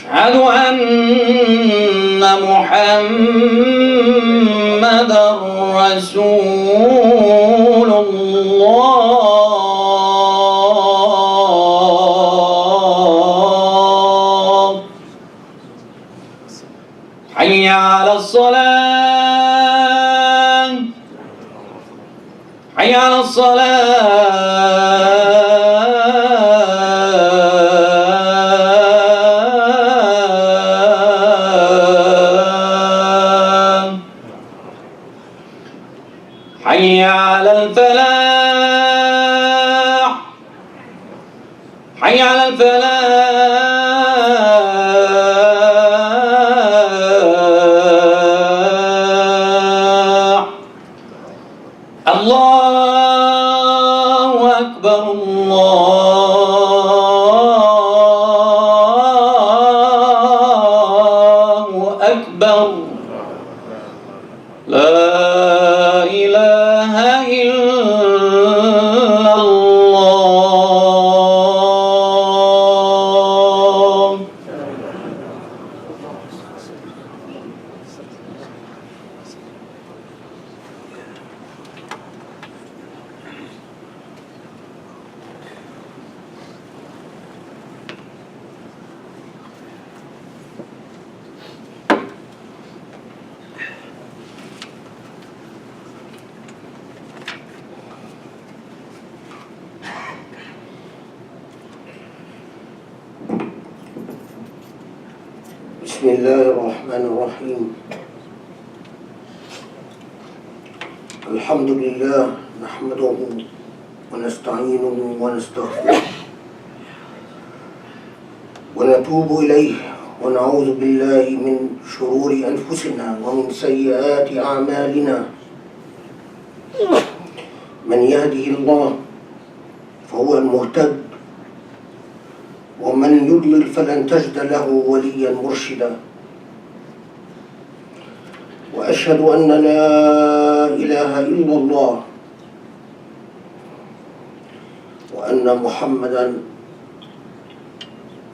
أشهد أن محمدًا رسول الله. حي على الصلاة، حي على الصلاة. حي على الفلاح، حي على الفلاح. الله أكبر، الله أكبر. لا إله إلا الله. بسم الله الرحمن الرحيم. الحمد لله نحمده ونستعينه ونستغفره ونتوب إليه ونعوذ بالله من شرور أنفسنا ومن سيئات أعمالنا. من يهده الله فهو المهتد ومن يضلل فلن تجد له وليا مرشدا. وأشهد أن لا إله إلا الله وأن محمدا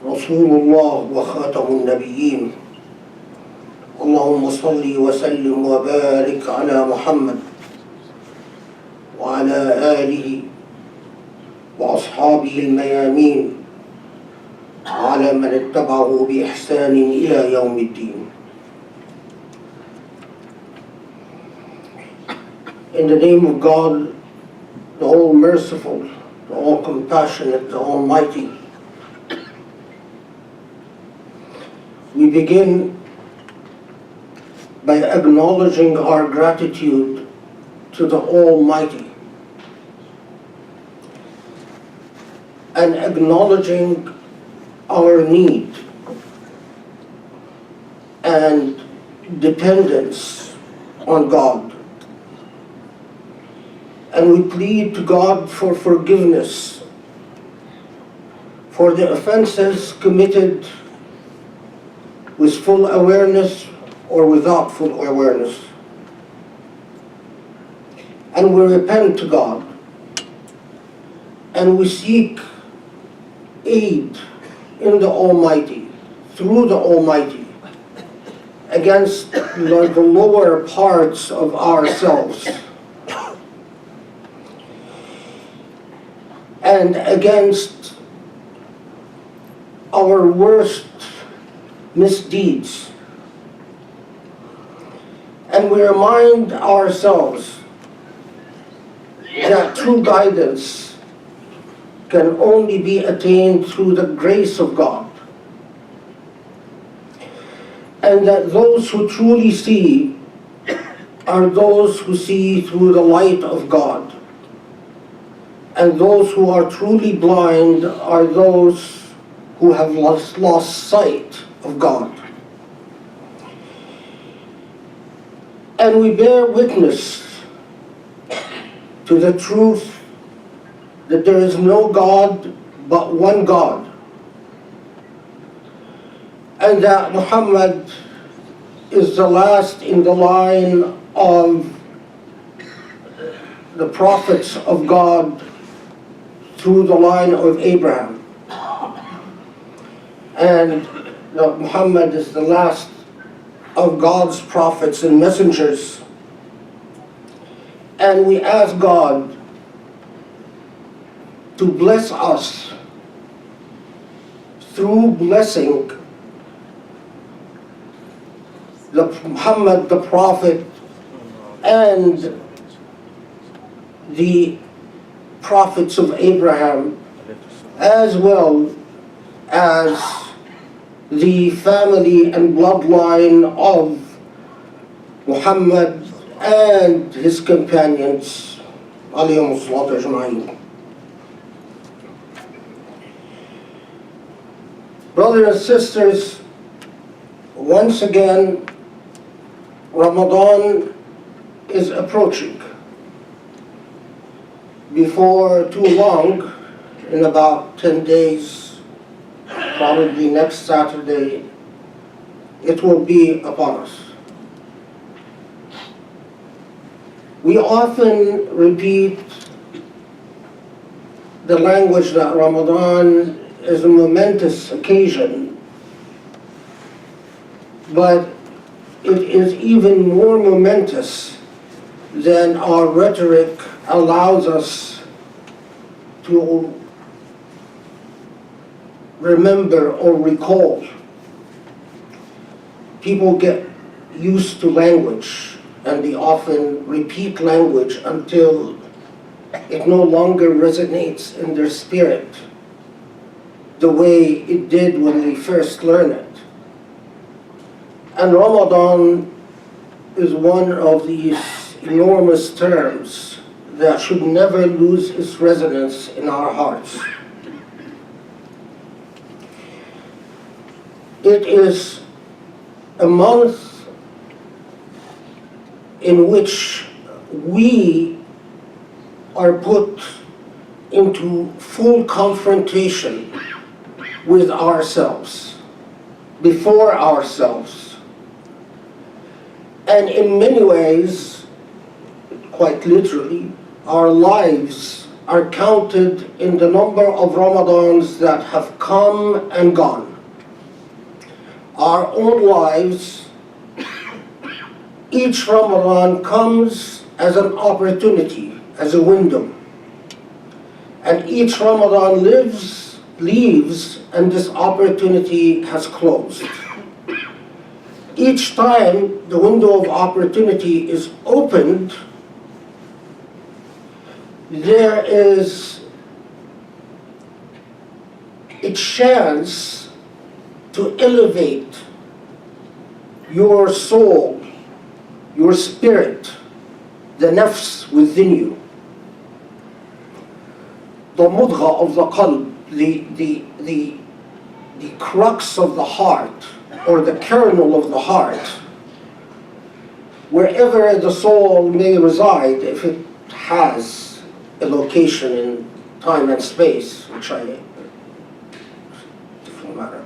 رسول الله وخاتم النبيين. اللهم صل وسلم وبارك على محمد وعلى آله وأصحابه الميامين وعلى من اتبعه بإحسان إلى يوم الدين. In the name of God, the All-Merciful, the All-Compassionate, the Almighty, we begin by acknowledging our gratitude to the Almighty and acknowledging our need and dependence on God. And we plead to God for forgiveness for the offenses committed with full awareness or without full awareness. And we repent to God and we seek aid in the Almighty, through the Almighty, against the lower parts of ourselves and against our worst misdeeds. And we remind ourselves that true guidance can only be attained through the grace of God. And that those who truly see are those who see through the light of God. And those who are truly blind are those who have lost sight of God. And we bear witness to the truth that there is no God but one God, and that Muhammad is the last in the line of the prophets of God through the line of Abraham. And that Muhammad is the last of God's prophets and messengers. And we ask God to bless us through blessing Muhammad the Prophet and the prophets of Abraham, as well as the family and bloodline of Muhammad and his companions, alayhimus salatu ajma'in. Brothers and sisters, once again, Ramadan is approaching. Before too long, in about 10 days, probably next Saturday, it will be upon us. We often repeat the language that Ramadan is a momentous occasion, but it is even more momentous than our rhetoric allows us to remember or recall. People get used to language, and they often repeat language until it no longer resonates in their spirit the way it did when they first learned it. And Ramadan is one of these enormous terms that should never lose its resonance in our hearts. It is a month in which we are put into full confrontation with ourselves, before ourselves. And in many ways, quite literally, our lives are counted in the number of Ramadans that have come and gone. Our own lives, each Ramadan comes as an opportunity, as a window. And each Ramadan leaves, and this opportunity has closed. Each time the window of opportunity is opened, there is a chance to elevate your soul, your spirit, the nafs within you. The mudgha of the qalb, the crux of the heart, or the kernel of the heart, wherever the soul may reside, if it has a location in time and space, which different matter.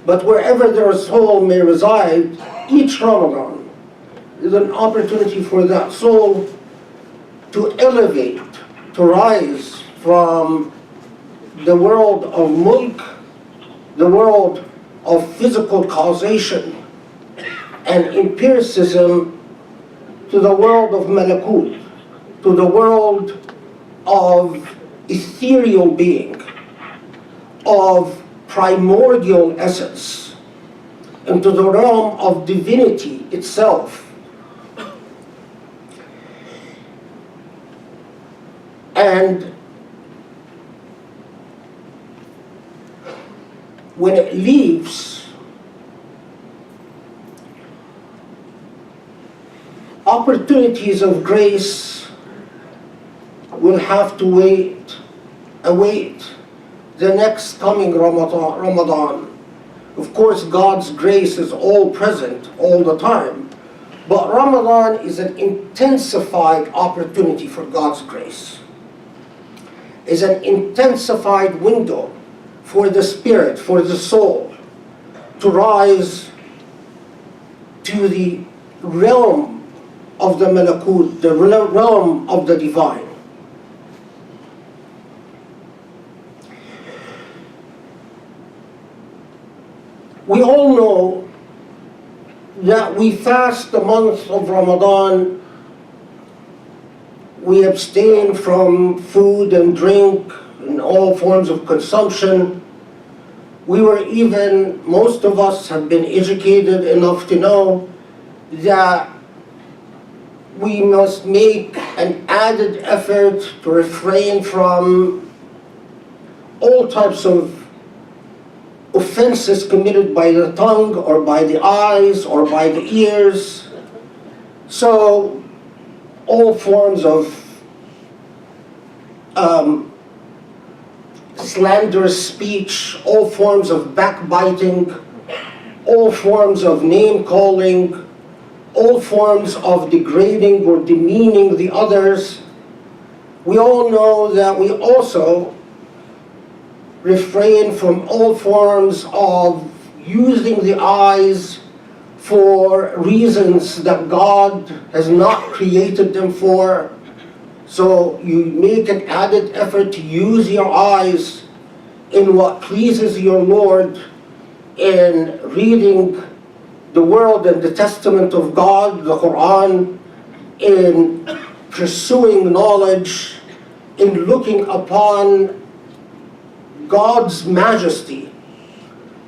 But wherever their soul may reside, each Ramadan is an opportunity for that soul to elevate, to rise from the world of mulk, the world of physical causation and empiricism, to the world of malakut, to the world of ethereal being, of primordial essence, into the realm of divinity itself. And when it leaves, opportunities of grace will have to await the next coming Ramadan. Of course, God's grace is all present all the time, but Ramadan is an intensified opportunity for God's grace. Is an intensified window for the spirit, for the soul, to rise to the realm of the malakut, the realm of the divine. We all know that we fast the month of Ramadan. We abstain from food and drink and all forms of consumption. Most of us have been educated enough to know that we must make an added effort to refrain from all types of offenses committed by the tongue or by the eyes or by the ears. So all forms of slanderous speech, all forms of backbiting, all forms of name-calling, all forms of degrading or demeaning the others. We all know that we also refrain from all forms of using the eyes for reasons that God has not created them for. So you make an added effort to use your eyes in what pleases your Lord, in reading the Word and the Testament of God, the Quran, in pursuing knowledge, in looking upon God's majesty,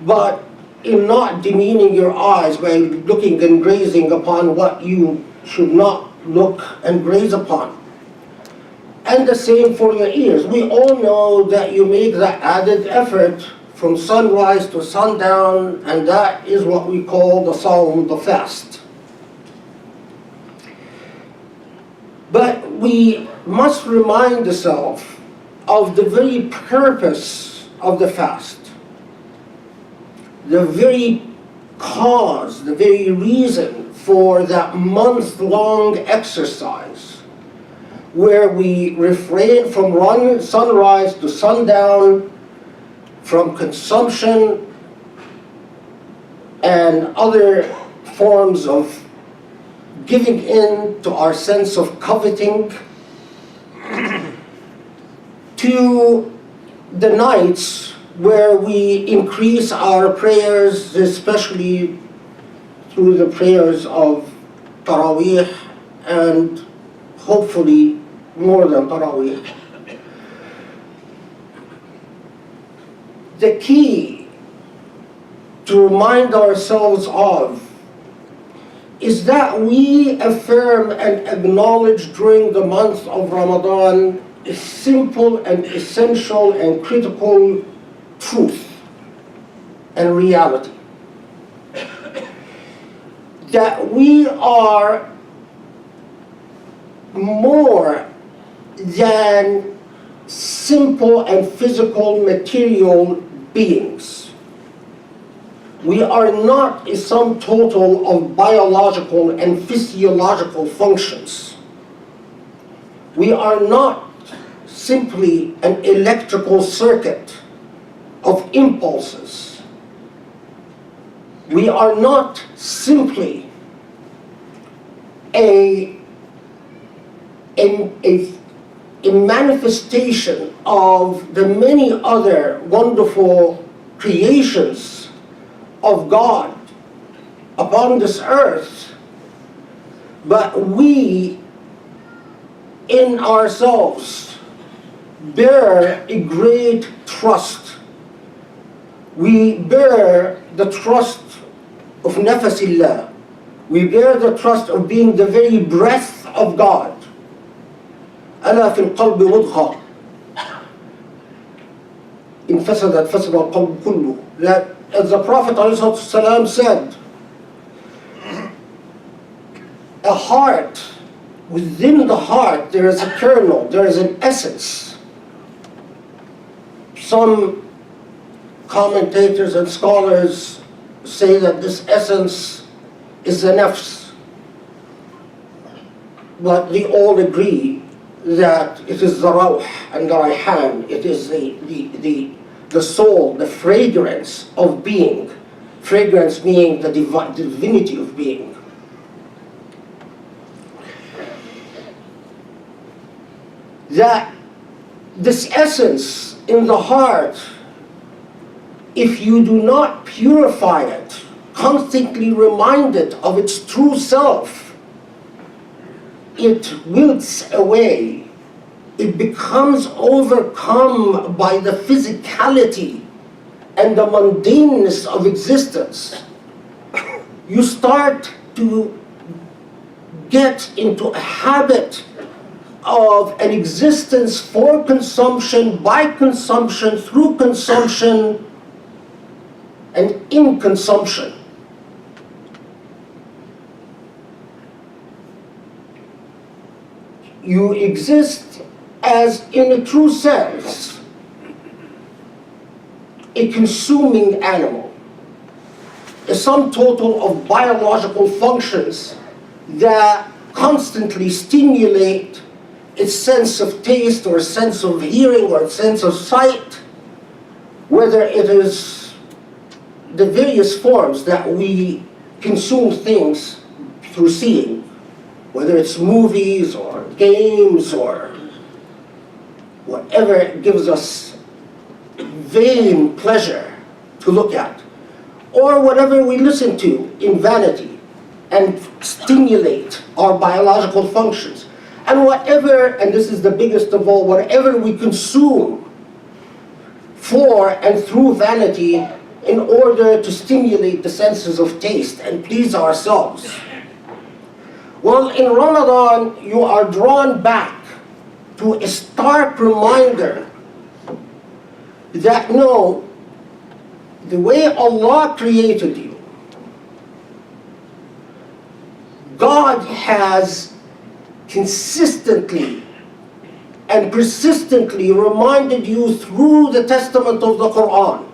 but in not demeaning your eyes by looking and grazing upon what you should not look and graze upon. And the same for your ears. We all know that you make that added effort from sunrise to sundown, and that is what we call the Sawm, the fast. But we must remind ourselves of the very purpose of the fast, the very cause, the very reason for that month-long exercise, where we refrain from sunrise to sundown, from consumption and other forms of giving in to our sense of coveting, to the nights where we increase our prayers, especially through the prayers of Taraweeh, and hopefully more than Taraweeh. The key to remind ourselves of is that we affirm and acknowledge during the month of Ramadan a simple and essential and critical truth and reality. That we are more than simple and physical material beings. We are not a sum total of biological and physiological functions. We are not simply an electrical circuit of impulses. We are not simply a manifestation of the many other wonderful creations of God upon this earth, but we in ourselves bear a great trust. We bear the trust of nafasillah. We bear the trust of being the very breath of God. ألا في القلب مضغة إن فسدت فسد القلب كله. That, as the Prophet ﷺ said, a heart, within the heart there is a kernel, there is an essence. Some commentators and scholars say that this essence is the nafs, but they all agree that it is the rawh and the rayhan. It is the soul, the fragrance of being. Fragrance meaning the divinity of being. That this essence in the heart if you do not purify it, constantly remind it of its true self, it wilts away. It becomes overcome by the physicality and the mundaneness of existence. You start to get into a habit of an existence for consumption, by consumption, through consumption, and in consumption. You exist as, in a true sense, a consuming animal, a sum total of biological functions that constantly stimulate its sense of taste or a sense of hearing or a sense of sight, whether it is the various forms that we consume things through seeing, whether it's movies or games or whatever gives us vain pleasure to look at, or whatever we listen to in vanity and stimulate our biological functions, and whatever, and this is the biggest of all, whatever we consume for and through vanity in order to stimulate the senses of taste and please ourselves. Well, in Ramadan, you are drawn back to a stark reminder that no, the way Allah created you, God has consistently and persistently reminded you through the testament of the Quran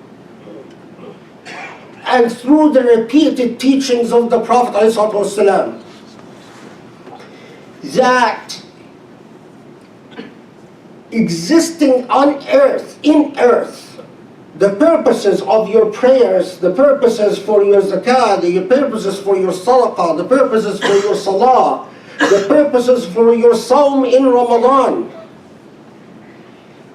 and through the repeated teachings of the Prophet ﷺ that existing on earth, in earth, the purposes of your prayers, the purposes for your zakah, the purposes for your sadaqah, the purposes for your salah, the purposes for your sawm in Ramadan,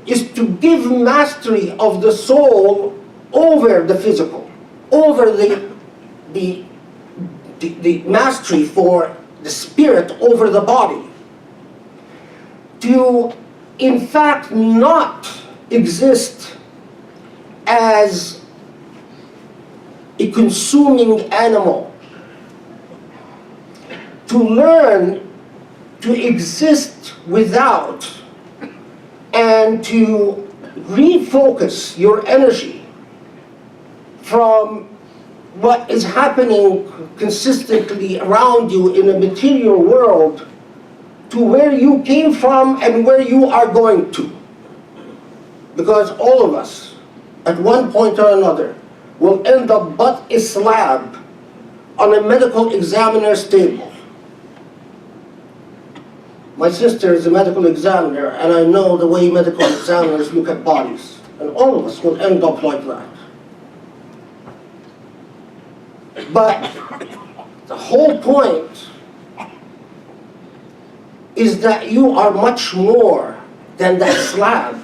is to give mastery of the soul over the physical, over the mastery for the spirit over the body, to in fact not exist as a consuming animal, to learn to exist without and to refocus your energy from what is happening consistently around you in a material world to where you came from and where you are going to. Because all of us, at one point or another, will end up but a slab on a medical examiner's table. My sister is a medical examiner, and I know the way medical examiners look at bodies. And all of us will end up like that. But the whole point is that you are much more than that slab.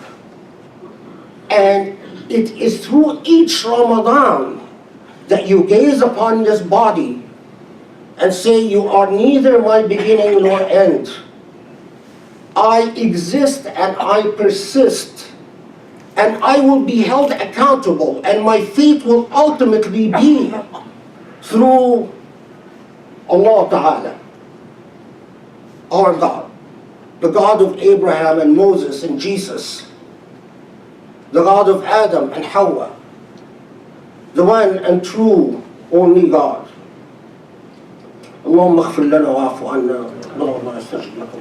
And it is through each Ramadan that you gaze upon this body and say, you are neither my beginning nor end. I exist and I persist, and I will be held accountable, and my fate will ultimately be through Allah Ta'ala, our God, the God of Abraham and Moses and Jesus, the God of Adam and Hawa, the one and true only God. اللهم اغفر لنا واعف عنا اللهم استجب لكم.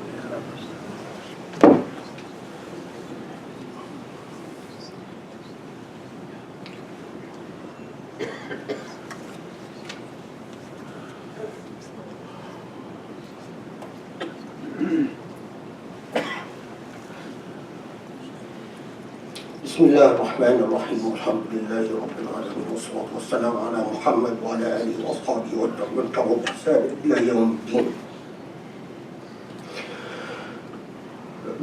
بسم الله الرحمن الرحيم والحمد لله رب العالمين والصلاة والسلام على محمد وعلى آله وأصحابه ومن تبعهم بإحسان إلى يوم الدين.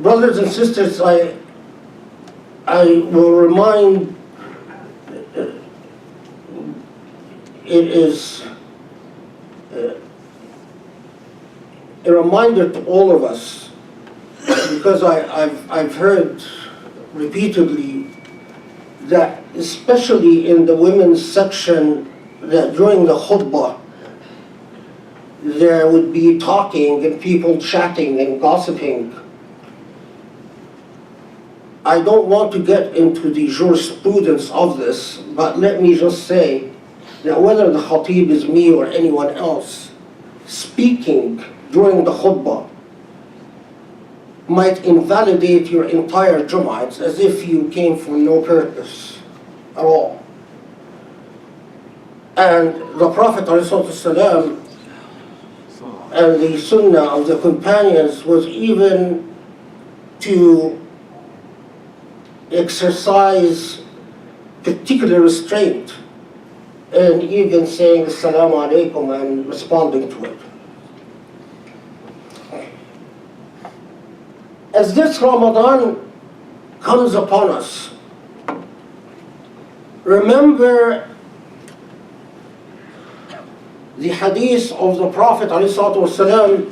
Brothers and sisters, I will remind it is a reminder to all of us, because I've heard repeatedly that, especially in the women's section, that during the khutbah there would be talking and people chatting and gossiping. I don't want to get into the jurisprudence of this, but let me just say that whether the khatib is me or anyone else, speaking during the khutbah might invalidate your entire Jum'ah. It's as if you came for no purpose at all. And the Prophet ﷺ and the sunnah of the companions was even to exercise particular restraint and even saying Assalamu alaikum and responding to it. As this Ramadan comes upon us, remember the hadith of the Prophet ﷺ,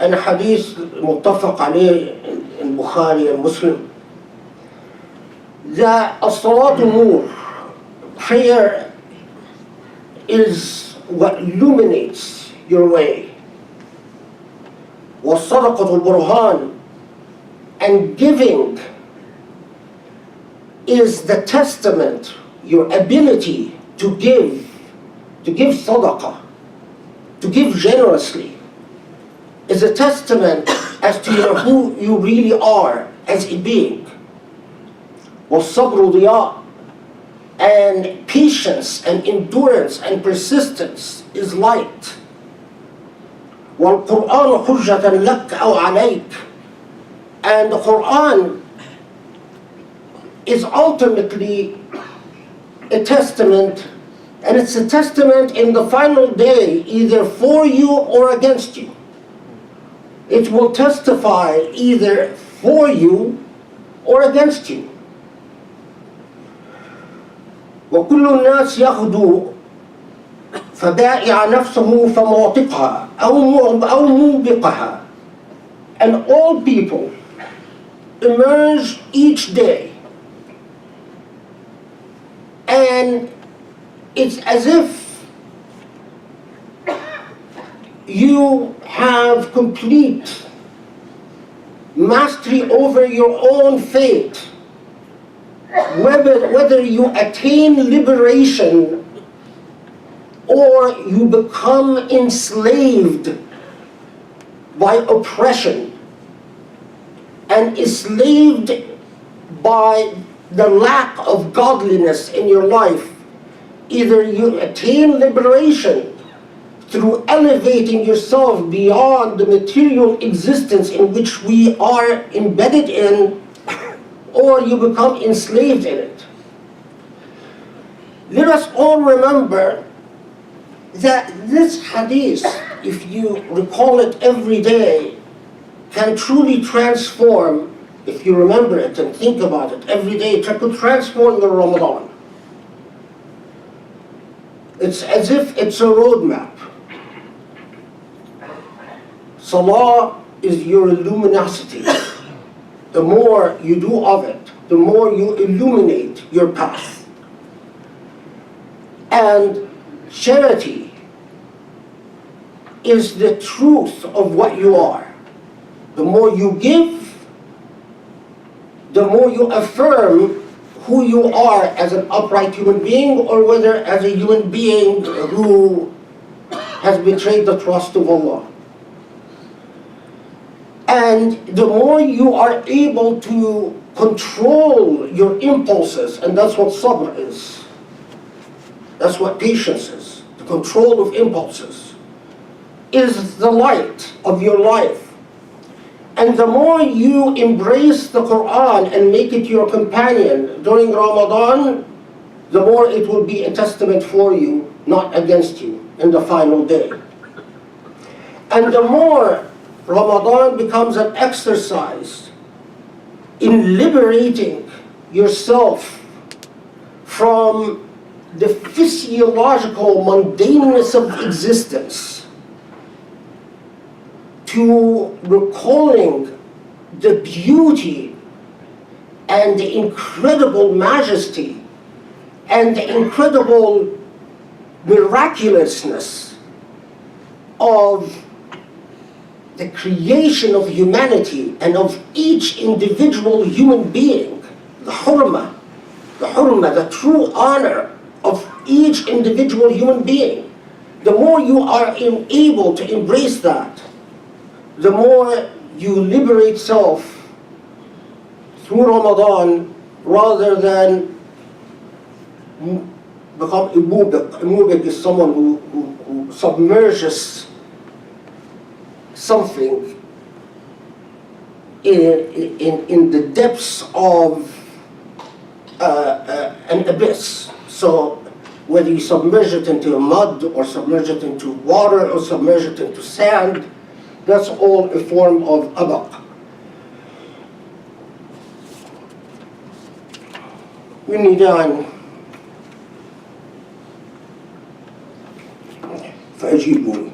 and hadith muttafaq alayh in Bukhari and Muslim, that as-salatu nur, prayer is what illuminates your way. Was-sadaqatu burhan, and giving is the testament, your ability to give sadaqah, to give generously, is a testament as to who you really are as a being. Was-sabru diya, and patience and endurance and persistence is light. وَالْقُرْآنُ حُجَّةً لَكَ أَوْ عَلَيْكَ, and the Quran is ultimately a testament, and it's a testament in the final day either for you or against you. It will testify either for you or against you. وَكُلُّ النَّاسِ يَغْدُو فَبَائِعَ نَفْسَهُ فَمُعْتِقَهَا أَوْ مُوبِقَهَا, and all people emerge each day, and it's as if you have complete mastery over your own fate, whether you attain liberation or you become enslaved by oppression and enslaved by the lack of godliness in your life. Either you attain liberation through elevating yourself beyond the material existence in which we are embedded in, or you become enslaved in it. Let us all remember that this hadith, if you recall it every day, can truly transform, if you remember it and think about it every day, it could transform your Ramadan. It's as if it's a roadmap. Salah is your luminosity. The more you do of it, the more you illuminate your path. And charity is the truth of what you are. The more you give, the more you affirm who you are as an upright human being, or whether as a human being who has betrayed the trust of Allah. And the more you are able to control your impulses, and that's what sabr is. That's what patience is. The control of impulses is the light of your life. And the more you embrace the Quran and make it your companion during Ramadan, the more it will be a testament for you, not against you, in the final day. And the more Ramadan becomes an exercise in liberating yourself from the physiological mundaneness of existence, to recalling the beauty and the incredible majesty and the incredible miraculousness of the creation of humanity and of each individual human being, the hurma, the true honor of each individual human being. The more you are able to embrace that, the more you liberate self through Ramadan, rather than become imubik. Imubik is someone who submerges something in the depths of an abyss. So whether you submerge it into mud, or submerge it into water, or submerge it into sand, that's all a form of abaq. ينادان فأجيبوني.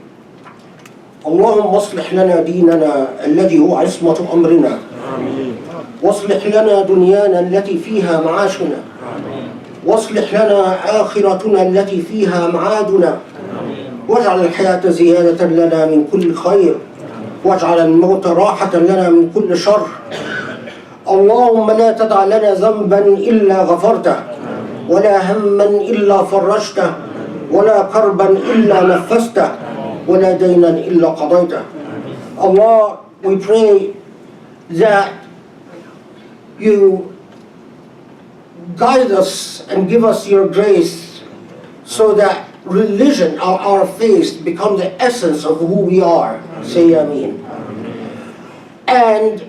اللهم اصلح لنا ديننا الذي هو عصمة أمرنا، واصلح لنا دنيانا التي فيها معاشنا، واصلح لنا آخرتنا التي فيها معادنا، واجعل الحياة زيادة لنا من كل خير، واجعل الموت راحة لنا من كل شر. اللهم لا تدع لنا ذنبا إلا غفرته، ولا هما إلا فرجته، ولا كربا إلا نفسته، ولا دينا إلا قضيته. Allah, we pray that you guide us and give us your grace, so that religion, our faith, become the essence of who we are. Say Ameen. And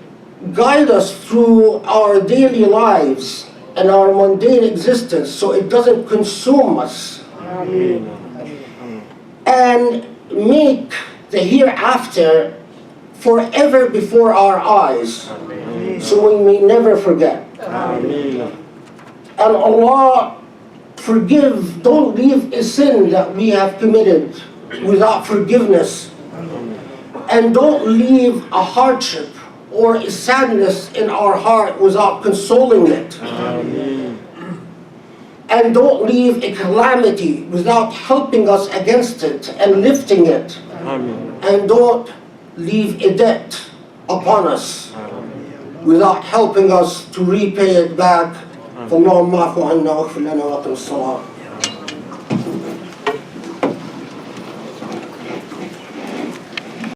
guide us through our daily lives and our mundane existence, so it doesn't consume us. Ameen. And make the hereafter forever before our eyes, so we may never forget. Ameen. And Allah, forgive, don't leave a sin that we have committed without forgiveness, and don't leave a hardship or a sadness in our heart without consoling it. Ameen. And don't leave a calamity without helping us against it and lifting it. Ameen. And don't leave a debt upon us without helping us to repay it back. اللهم اعف عنا واغفر لنا وأقم الصلاة.